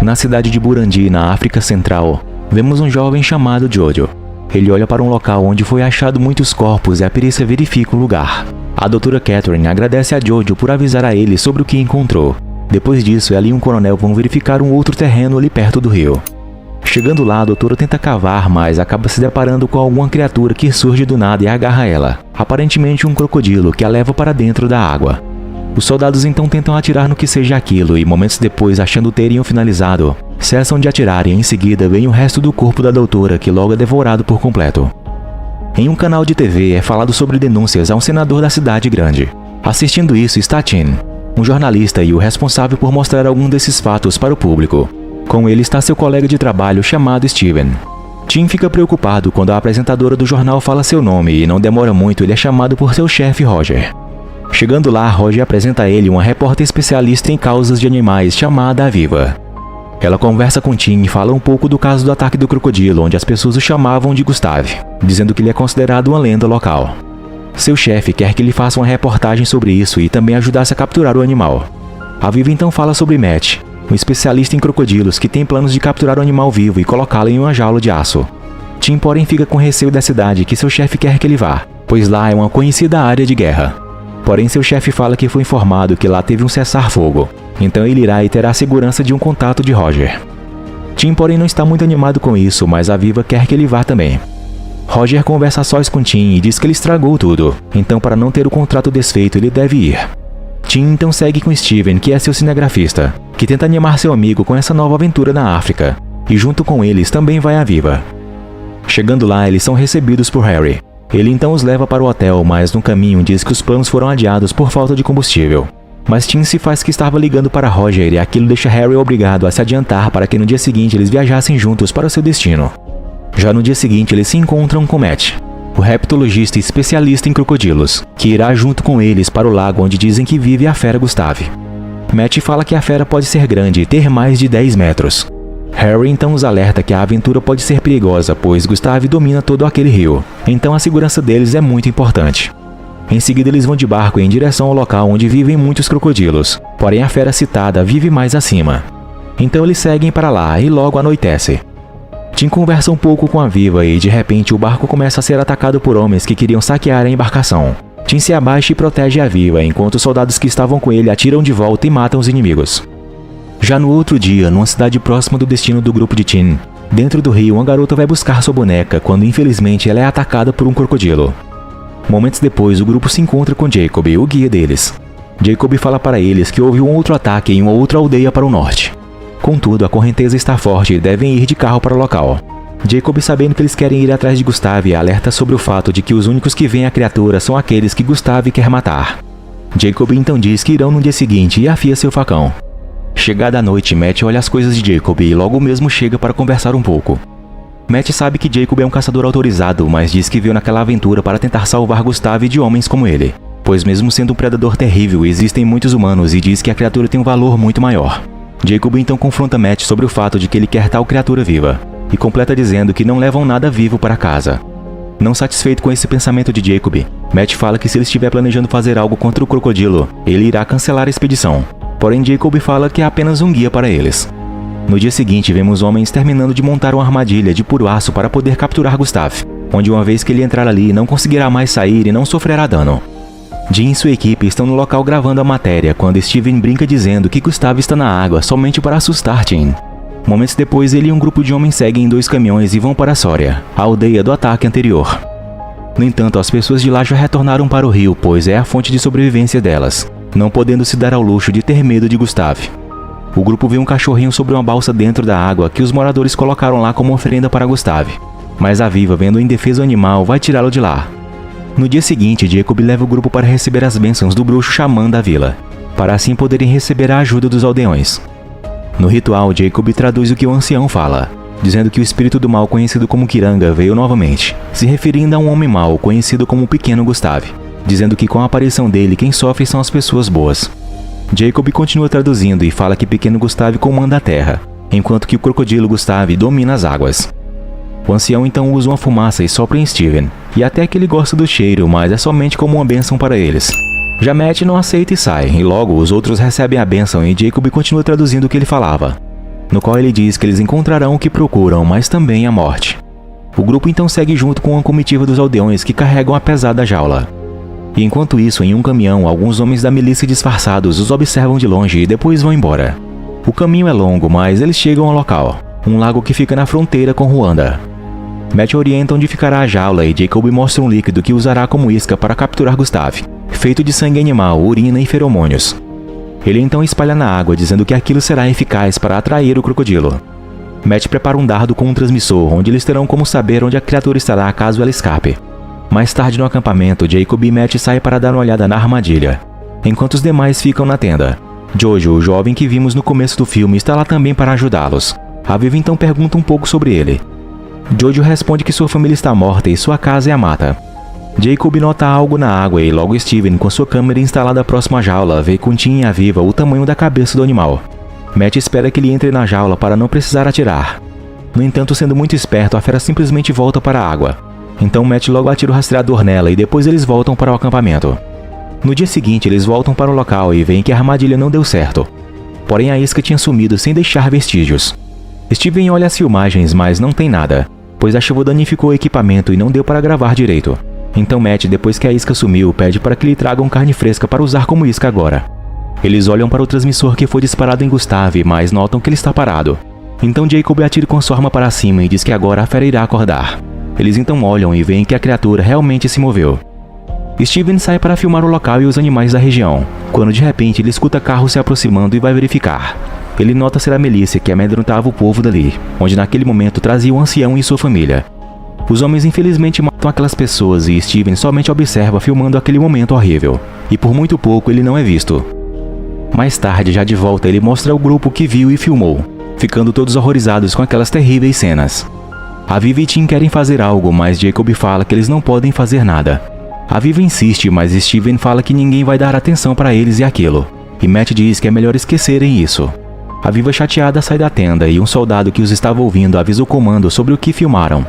Na cidade de Burandi, na África Central, vemos um jovem chamado Jojo. Ele olha para um local onde foi achado muitos corpos e a perícia verifica o lugar. A doutora Catherine agradece a Jojo por avisar a ele sobre o que encontrou. Depois disso, ela e um coronel vão verificar um outro terreno ali perto do rio. Chegando lá, a doutora tenta cavar, mas acaba se deparando com alguma criatura que surge do nada e agarra ela. Aparentemente um crocodilo que a leva para dentro da água. Os soldados então tentam atirar no que seja aquilo e momentos depois, achando terem finalizado, cessam de atirar e em seguida vem o resto do corpo da doutora que logo é devorado por completo. Em um canal de TV é falado sobre denúncias a um senador da cidade grande. Assistindo isso está Tim, um jornalista e o responsável por mostrar algum desses fatos para o público. Com ele está seu colega de trabalho chamado Steven. Tim fica preocupado quando a apresentadora do jornal fala seu nome e não demora muito ele é chamado por seu chefe Roger. Chegando lá, Roger apresenta a ele uma repórter especialista em causas de animais chamada Aviva. Ela conversa com Tim e fala um pouco do caso do ataque do crocodilo, onde as pessoas o chamavam de Gustave, dizendo que ele é considerado uma lenda local. Seu chefe quer que ele faça uma reportagem sobre isso e também ajudasse a capturar o animal. Aviva então fala sobre Matt, um especialista em crocodilos que tem planos de capturar o animal vivo e colocá-lo em uma jaula de aço. Tim, porém, fica com receio da cidade que seu chefe quer que ele vá, pois lá é uma conhecida área de guerra. Porém, seu chefe fala que foi informado que lá teve um cessar-fogo, então ele irá e terá a segurança de um contato de Roger. Tim, porém, não está muito animado com isso, mas a Aviva quer que ele vá também. Roger conversa a sós com Tim e diz que ele estragou tudo, então para não ter o contrato desfeito ele deve ir. Tim então segue com Steven, que é seu cinegrafista, que tenta animar seu amigo com essa nova aventura na África, e junto com eles também vai a Aviva. Chegando lá, eles são recebidos por Harry. Ele então os leva para o hotel, mas no caminho diz que os planos foram adiados por falta de combustível. Mas Tim se faz que estava ligando para Roger e aquilo deixa Harry obrigado a se adiantar para que no dia seguinte eles viajassem juntos para o seu destino. Já no dia seguinte eles se encontram com Matt, o reptologista especialista em crocodilos, que irá junto com eles para o lago onde dizem que vive a fera Gustave. Matt fala que a fera pode ser grande e ter mais de 10 metros. Harry então os alerta que a aventura pode ser perigosa, pois Gustave domina todo aquele rio, então a segurança deles é muito importante. Em seguida eles vão de barco em direção ao local onde vivem muitos crocodilos, porém a fera citada vive mais acima. Então eles seguem para lá e logo anoitece. Tim conversa um pouco com a Aviva e de repente o barco começa a ser atacado por homens que queriam saquear a embarcação. Tim se abaixa e protege a Aviva, enquanto os soldados que estavam com ele atiram de volta e matam os inimigos. Já no outro dia, numa cidade próxima do destino do grupo de Tim, dentro do rio, uma garota vai buscar sua boneca quando infelizmente ela é atacada por um crocodilo. Momentos depois, o grupo se encontra com Jacob, o guia deles. Jacob fala para eles que houve um outro ataque em uma outra aldeia para o norte. Contudo, a correnteza está forte e devem ir de carro para o local. Jacob, sabendo que eles querem ir atrás de Gustave, alerta sobre o fato de que os únicos que veem a criatura são aqueles que Gustave quer matar. Jacob então diz que irão no dia seguinte e afia seu facão. Chegada a noite, Matt olha as coisas de Jacob e logo mesmo chega para conversar um pouco. Matt sabe que Jacob é um caçador autorizado, mas diz que veio naquela aventura para tentar salvar Gustave de homens como ele, pois mesmo sendo um predador terrível, existem muitos humanos e diz que a criatura tem um valor muito maior. Jacob então confronta Matt sobre o fato de que ele quer tal criatura viva, e completa dizendo que não levam nada vivo para casa. Não satisfeito com esse pensamento de Jacob, Matt fala que se ele estiver planejando fazer algo contra o crocodilo, ele irá cancelar a expedição. Porém, Jacob fala que é apenas um guia para eles. No dia seguinte, vemos homens terminando de montar uma armadilha de puro aço para poder capturar Gustave, onde uma vez que ele entrar ali, não conseguirá mais sair e não sofrerá dano. Jim e sua equipe estão no local gravando a matéria, quando Steven brinca dizendo que Gustave está na água somente para assustar Jim. Momentos depois, ele e um grupo de homens seguem em 2 caminhões e vão para Sória, a aldeia do ataque anterior. No entanto, as pessoas de lá já retornaram para o rio, pois é a fonte de sobrevivência delas, não podendo se dar ao luxo de ter medo de Gustave. O grupo vê um cachorrinho sobre uma balsa dentro da água que os moradores colocaram lá como oferenda para Gustave, mas a Aviva, vendo o indefeso animal, vai tirá-lo de lá. No dia seguinte, Jacob leva o grupo para receber as bênçãos do bruxo xamã da vila, para assim poderem receber a ajuda dos aldeões. No ritual, Jacob traduz o que o ancião fala, dizendo que o espírito do mal conhecido como Kiranga veio novamente, se referindo a um homem mau conhecido como o Pequeno Gustave, dizendo que com a aparição dele quem sofre são as pessoas boas. Jacob continua traduzindo e fala que Pequeno Gustave comanda a terra, enquanto que o crocodilo Gustave domina as águas. O ancião então usa uma fumaça e sopra em Steven, e até que ele gosta do cheiro, mas é somente como uma bênção para eles. Já Matt não aceita e sai, e logo os outros recebem a bênção e Jacob continua traduzindo o que ele falava. no qual ele diz que eles encontrarão o que procuram, mas também a morte. O grupo então segue junto com a comitiva dos aldeões que carregam a pesada jaula. E enquanto isso, em um caminhão, alguns homens da milícia disfarçados os observam de longe e depois vão embora. O caminho é longo, mas eles chegam ao local, um lago que fica na fronteira com Ruanda. Matt orienta onde ficará a jaula e Jacob mostra um líquido que usará como isca para capturar Gustav, feito de sangue animal, urina e feromônios. Ele então espalha na água, dizendo que aquilo será eficaz para atrair o crocodilo. Matt prepara um dardo com um transmissor, onde eles terão como saber onde a criatura estará caso ela escape. Mais tarde no acampamento, Jacob e Matt saem para dar uma olhada na armadilha, enquanto os demais ficam na tenda. Jojo, o jovem que vimos no começo do filme, está lá também para ajudá-los. A Viva então pergunta um pouco sobre ele. Jojo responde que sua família está morta e sua casa é a mata. Jacob nota algo na água e logo Steven, com sua câmera instalada próximo à jaula, vê com Tim e a Viva o tamanho da cabeça do animal. Matt espera que ele entre na jaula para não precisar atirar. No entanto, sendo muito esperto, a fera simplesmente volta para a água. Então Matt logo atira o rastreador nela e depois eles voltam para o acampamento. No dia seguinte, eles voltam para o local e veem que a armadilha não deu certo. Porém, a isca tinha sumido sem deixar vestígios. Steven olha as filmagens, mas não tem nada, pois a chuva danificou o equipamento e não deu para gravar direito. Então Matt, depois que a isca sumiu, pede para que lhe tragam carne fresca para usar como isca agora. Eles olham para o transmissor que foi disparado em Gustav, mas notam que ele está parado. Então Jacob atira com sua arma para cima e diz que agora a fera irá acordar. Eles então olham e veem que a criatura realmente se moveu. Steven sai para filmar o local e os animais da região, quando de repente ele escuta carros se aproximando e vai verificar. Ele nota ser a milícia que amedrontava o povo dali, onde naquele momento trazia o ancião e sua família. Os homens infelizmente matam aquelas pessoas e Steven somente observa filmando aquele momento horrível, e por muito pouco ele não é visto. Mais tarde, já de volta, ele mostra ao grupo que viu e filmou, ficando todos horrorizados com aquelas terríveis cenas. A Viva e Tim querem fazer algo, mas Jacob fala que eles não podem fazer nada. A Viva insiste, mas Steven fala que ninguém vai dar atenção para eles e aquilo, e Matt diz que é melhor esquecerem isso. A Viva chateada sai da tenda e um soldado que os estava ouvindo avisa o comando sobre o que filmaram.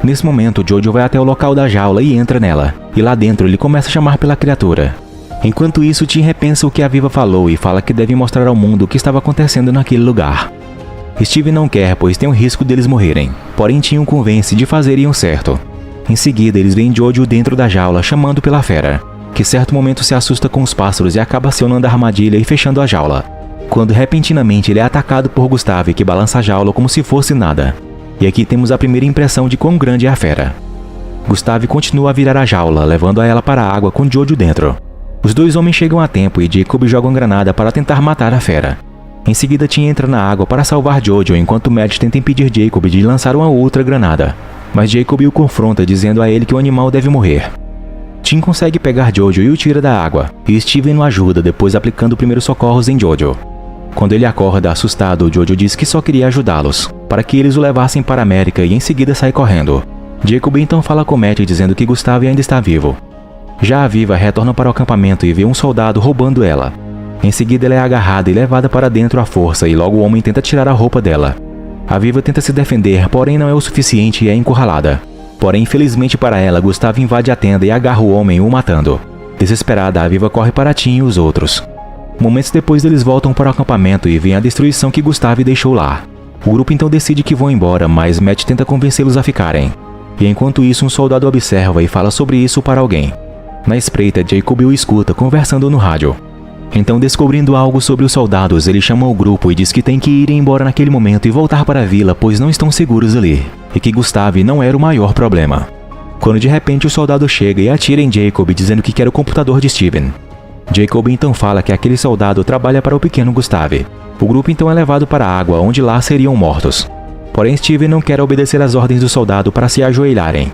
Nesse momento, Jojo vai até o local da jaula e entra nela, e lá dentro ele começa a chamar pela criatura. Enquanto isso, Tim repensa o que a Viva falou e fala que deve mostrar ao mundo o que estava acontecendo naquele lugar. Steven não quer, pois tem o risco deles morrerem, porém Tim o convence de fazerem o certo. Em seguida, eles veem Jojo dentro da jaula chamando pela fera, que certo momento se assusta com os pássaros e acaba acionando a armadilha e fechando a jaula, quando repentinamente ele é atacado por Gustav, que balança a jaula como se fosse nada. E aqui temos a primeira impressão de quão grande é a fera. Gustav continua a virar a jaula, levando ela para a água com Jojo dentro. Os dois homens chegam a tempo e Jacob joga uma granada para tentar matar a fera. Em seguida, Tim entra na água para salvar Jojo, enquanto Matt tenta impedir Jacob de lançar uma outra granada. Mas Jacob o confronta, dizendo a ele que o animal deve morrer. Tim consegue pegar Jojo e o tira da água, e Steven o ajuda, depois aplicando primeiros socorros em Jojo. Quando ele acorda assustado, Jojo diz que só queria ajudá-los, para que eles o levassem para a América e em seguida sai correndo. Jacob então fala com Matt dizendo que Gustav ainda está vivo. Já a Viva retorna para o acampamento e vê um soldado roubando ela. Em seguida ela é agarrada e levada para dentro à força e logo o homem tenta tirar a roupa dela. A Viva tenta se defender, porém não é o suficiente e é encurralada. Porém, infelizmente para ela, Gustav invade a tenda e agarra o homem, o matando. Desesperada, a Viva corre para Tim e os outros. Momentos depois eles voltam para o acampamento e veem a destruição que Gustav deixou lá. O grupo então decide que vão embora, mas Matt tenta convencê-los a ficarem. E enquanto isso, um soldado observa e fala sobre isso para alguém. Na espreita, Jacob o escuta conversando no rádio. Então, descobrindo algo sobre os soldados, ele chama o grupo e diz que tem que ir embora naquele momento e voltar para a vila, pois não estão seguros ali, e que Gustav não era o maior problema. Quando de repente o soldado chega e atira em Jacob, dizendo que quer o computador de Steven. Jacob então fala que aquele soldado trabalha para o pequeno Gustav. O grupo então é levado para a água, onde lá seriam mortos. Porém, Steven não quer obedecer às ordens do soldado para se ajoelharem.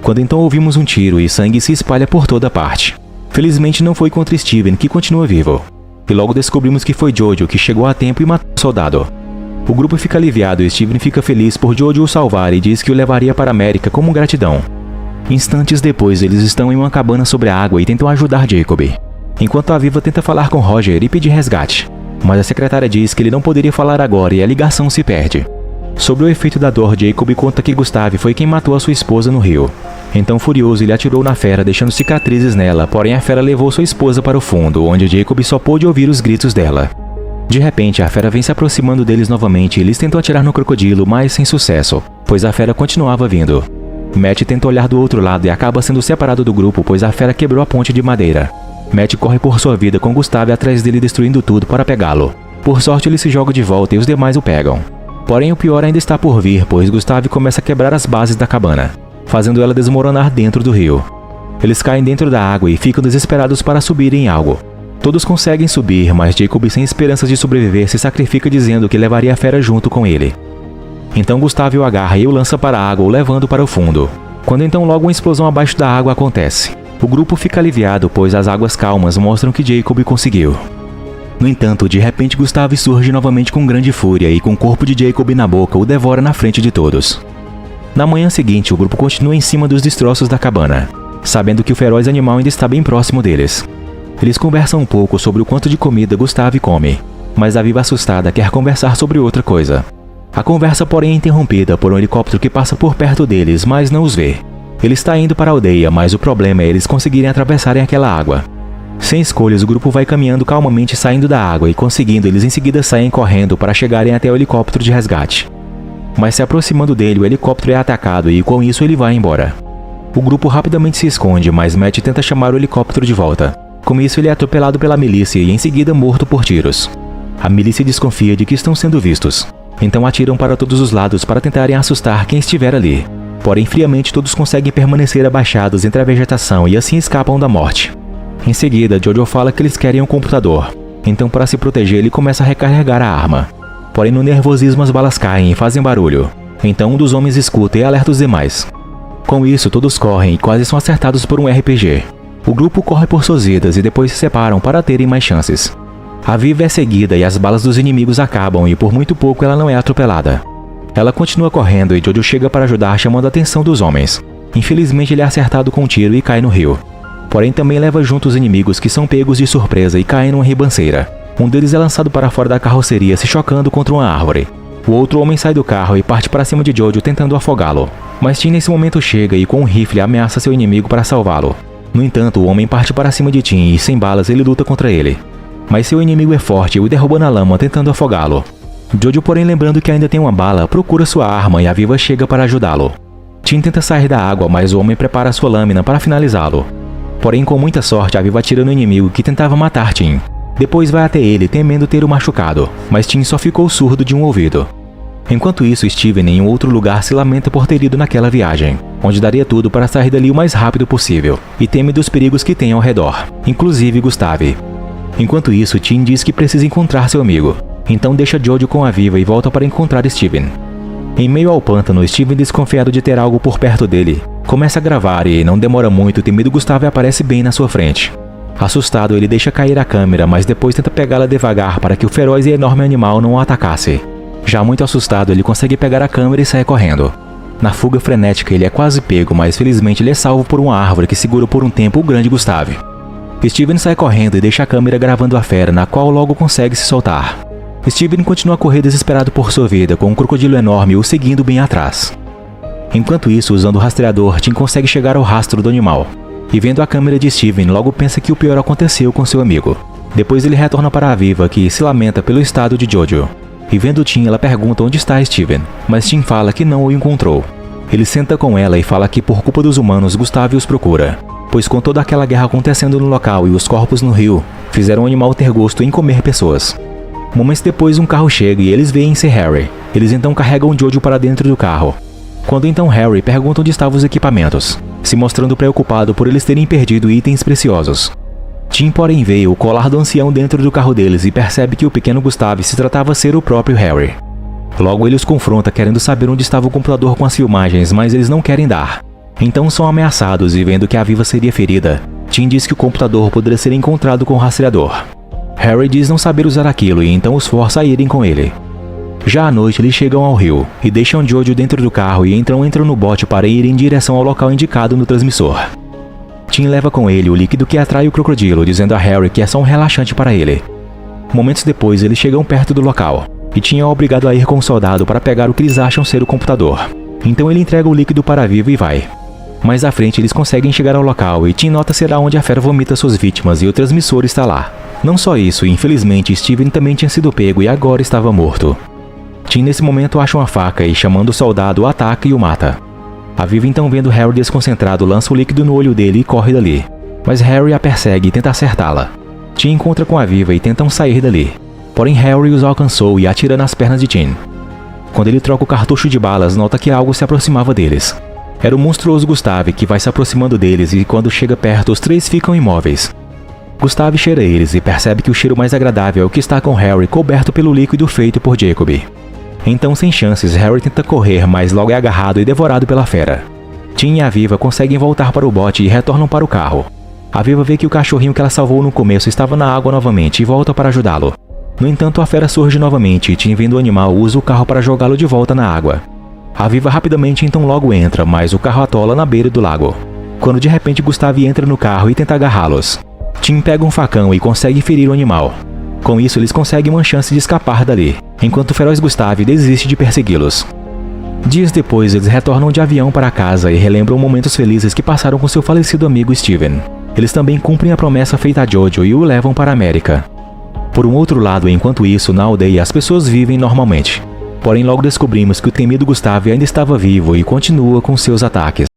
Quando então ouvimos um tiro e sangue se espalha por toda parte. Felizmente não foi contra Steven, que continua vivo. E logo descobrimos que foi Jojo que chegou a tempo e matou o soldado. O grupo fica aliviado e Steven fica feliz por Jojo o salvar e diz que o levaria para a América como gratidão. Instantes depois, eles estão em uma cabana sobre a água e tentam ajudar Jacob, enquanto a Viva tenta falar com Roger e pedir resgate. Mas a secretária diz que ele não poderia falar agora e a ligação se perde. Sobre o efeito da dor, Jacob conta que Gustav foi quem matou a sua esposa no rio. Então, furioso, ele atirou na fera, deixando cicatrizes nela, porém a fera levou sua esposa para o fundo, onde Jacob só pôde ouvir os gritos dela. De repente, a fera vem se aproximando deles novamente e eles tentam atirar no crocodilo, mas sem sucesso, pois a fera continuava vindo. Matt tenta olhar do outro lado e acaba sendo separado do grupo, pois a fera quebrou a ponte de madeira. Matt corre por sua vida com Gustav atrás dele destruindo tudo para pegá-lo. Por sorte, ele se joga de volta e os demais o pegam. Porém, o pior ainda está por vir, pois Gustav começa a quebrar as bases da cabana, fazendo ela desmoronar dentro do rio. Eles caem dentro da água e ficam desesperados para subir em algo. Todos conseguem subir, mas Jacob, sem esperanças de sobreviver, se sacrifica dizendo que levaria a fera junto com ele. Então Gustav o agarra e o lança para a água, o levando para o fundo. Quando então logo uma explosão abaixo da água acontece. O grupo fica aliviado, pois as águas calmas mostram que Jacob conseguiu. No entanto, de repente Gustav surge novamente com grande fúria e com o corpo de Jacob na boca o devora na frente de todos. Na manhã seguinte, o grupo continua em cima dos destroços da cabana, sabendo que o feroz animal ainda está bem próximo deles. Eles conversam um pouco sobre o quanto de comida Gustav come, mas a Viva assustada quer conversar sobre outra coisa. A conversa, porém, é interrompida por um helicóptero que passa por perto deles, mas não os vê. Ele está indo para a aldeia, mas o problema é eles conseguirem atravessarem aquela água. Sem escolhas, o grupo vai caminhando calmamente saindo da água e conseguindo, eles em seguida saem correndo para chegarem até o helicóptero de resgate. Mas se aproximando dele, o helicóptero é atacado e com isso ele vai embora. O grupo rapidamente se esconde, mas Matt tenta chamar o helicóptero de volta. Com isso, ele é atropelado pela milícia e em seguida morto por tiros. A milícia desconfia de que estão sendo vistos, então atiram para todos os lados para tentarem assustar quem estiver ali. Porém, friamente todos conseguem permanecer abaixados entre a vegetação e assim escapam da morte. Em seguida, Jojo fala que eles querem um computador, então para se proteger ele começa a recarregar a arma. Porém, no nervosismo as balas caem e fazem barulho, então um dos homens escuta e alerta os demais. Com isso, todos correm e quase são acertados por um RPG. O grupo corre por suas vidas e depois se separam para terem mais chances. A Viva é seguida e as balas dos inimigos acabam e por muito pouco ela não é atropelada. Ela continua correndo e Jojo chega para ajudar, chamando a atenção dos homens. Infelizmente ele é acertado com um tiro e cai no rio. Porém também leva junto os inimigos que são pegos de surpresa e caem numa ribanceira. Um deles é lançado para fora da carroceria se chocando contra uma árvore. O outro homem sai do carro e parte para cima de Jojo tentando afogá-lo. Mas Tim nesse momento chega e com um rifle ameaça seu inimigo para salvá-lo. No entanto, o homem parte para cima de Tim e sem balas ele luta contra ele. Mas seu inimigo é forte e o derruba na lama tentando afogá-lo. Jojo, porém, lembrando que ainda tem uma bala, procura sua arma e a Viva chega para ajudá-lo. Tim tenta sair da água, mas o homem prepara sua lâmina para finalizá-lo. Porém, com muita sorte, a Viva atira no inimigo que tentava matar Tim. Depois vai até ele, temendo ter o machucado, mas Tim só ficou surdo de um ouvido. Enquanto isso, Steven, em um outro lugar, se lamenta por ter ido naquela viagem, onde daria tudo para sair dali o mais rápido possível, e teme dos perigos que tem ao redor, inclusive Gustav. Enquanto isso, Tim diz que precisa encontrar seu amigo, então deixa Jojo com a Viva e volta para encontrar Steven. Em meio ao pântano, Steven, desconfiado de ter algo por perto dele, começa a gravar e, não demora muito, o temido Gustav aparece bem na sua frente. Assustado, ele deixa cair a câmera, mas depois tenta pegá-la devagar para que o feroz e enorme animal não o atacasse. Já muito assustado, ele consegue pegar a câmera e sai correndo. Na fuga frenética, ele é quase pego, mas felizmente ele é salvo por uma árvore que segura por um tempo o grande Gustav. Steven sai correndo e deixa a câmera gravando a fera, na qual logo consegue se soltar. Steven continua a correr desesperado por sua vida, com um crocodilo enorme o seguindo bem atrás. Enquanto isso, usando o rastreador, Tim consegue chegar ao rastro do animal. E vendo a câmera de Steven, logo pensa que o pior aconteceu com seu amigo. Depois ele retorna para a Viva, que se lamenta pelo estado de Jojo. E vendo Tim, ela pergunta onde está Steven, mas Tim fala que não o encontrou. Ele senta com ela e fala que por culpa dos humanos, Gustav os procura, pois com toda aquela guerra acontecendo no local e os corpos no rio, fizeram o animal ter gosto em comer pessoas. Momentos depois, um carro chega e eles veem ser Harry. Eles então carregam Jojo para dentro do carro. Quando então Harry pergunta onde estavam os equipamentos, se mostrando preocupado por eles terem perdido itens preciosos. Tim, porém, vê o colar do ancião dentro do carro deles e percebe que o pequeno Gustav se tratava ser o próprio Harry. Logo ele os confronta querendo saber onde estava o computador com as filmagens, mas eles não querem dar. Então são ameaçados e vendo que a Viva seria ferida, Tim diz que o computador poderia ser encontrado com o rastreador. Harry diz não saber usar aquilo e então os força a irem com ele. Já à noite eles chegam ao rio e deixam Jojo dentro do carro e entram no bote para ir em direção ao local indicado no transmissor. Tim leva com ele o líquido que atrai o crocodilo, dizendo a Harry que é só um relaxante para ele. Momentos depois eles chegam perto do local e Tim é obrigado a ir com o soldado para pegar o que eles acham ser o computador. Então ele entrega o líquido para a Viva e vai. Mais à frente eles conseguem chegar ao local e Tim nota ser onde a fera vomita suas vítimas e o transmissor está lá. Não só isso, infelizmente Steven também tinha sido pego e agora estava morto. Tim nesse momento acha uma faca e, chamando o soldado, o ataca e o mata. A Viva, então, vendo Harry desconcentrado, lança o líquido no olho dele e corre dali. Mas Harry a persegue e tenta acertá-la. Tim encontra com a Viva e tentam sair dali. Porém Harry os alcançou e atira nas pernas de Tim. Quando ele troca o cartucho de balas, nota que algo se aproximava deles. Era o monstruoso Gustave, que vai se aproximando deles e quando chega perto, os três ficam imóveis. Gustave cheira eles e percebe que o cheiro mais agradável é o que está com Harry coberto pelo líquido feito por Jacob. Então, sem chances, Harry tenta correr, mas logo é agarrado e devorado pela fera. Tim e a Viva conseguem voltar para o bote e retornam para o carro. A Viva vê que o cachorrinho que ela salvou no começo estava na água novamente e volta para ajudá-lo. No entanto, a fera surge novamente e Tim, vendo o animal, usa o carro para jogá-lo de volta na água. A Viva rapidamente então logo entra, mas o carro atola na beira do lago. Quando de repente Gustave entra no carro e tenta agarrá-los. Tim pega um facão e consegue ferir o animal. Com isso, eles conseguem uma chance de escapar dali, enquanto o feroz Gustave desiste de persegui-los. Dias depois, eles retornam de avião para casa e relembram momentos felizes que passaram com seu falecido amigo Steven. Eles também cumprem a promessa feita a Jojo e o levam para a América. Por um outro lado, enquanto isso, na aldeia as pessoas vivem normalmente. Porém, logo descobrimos que o temido Gustave ainda estava vivo e continua com seus ataques.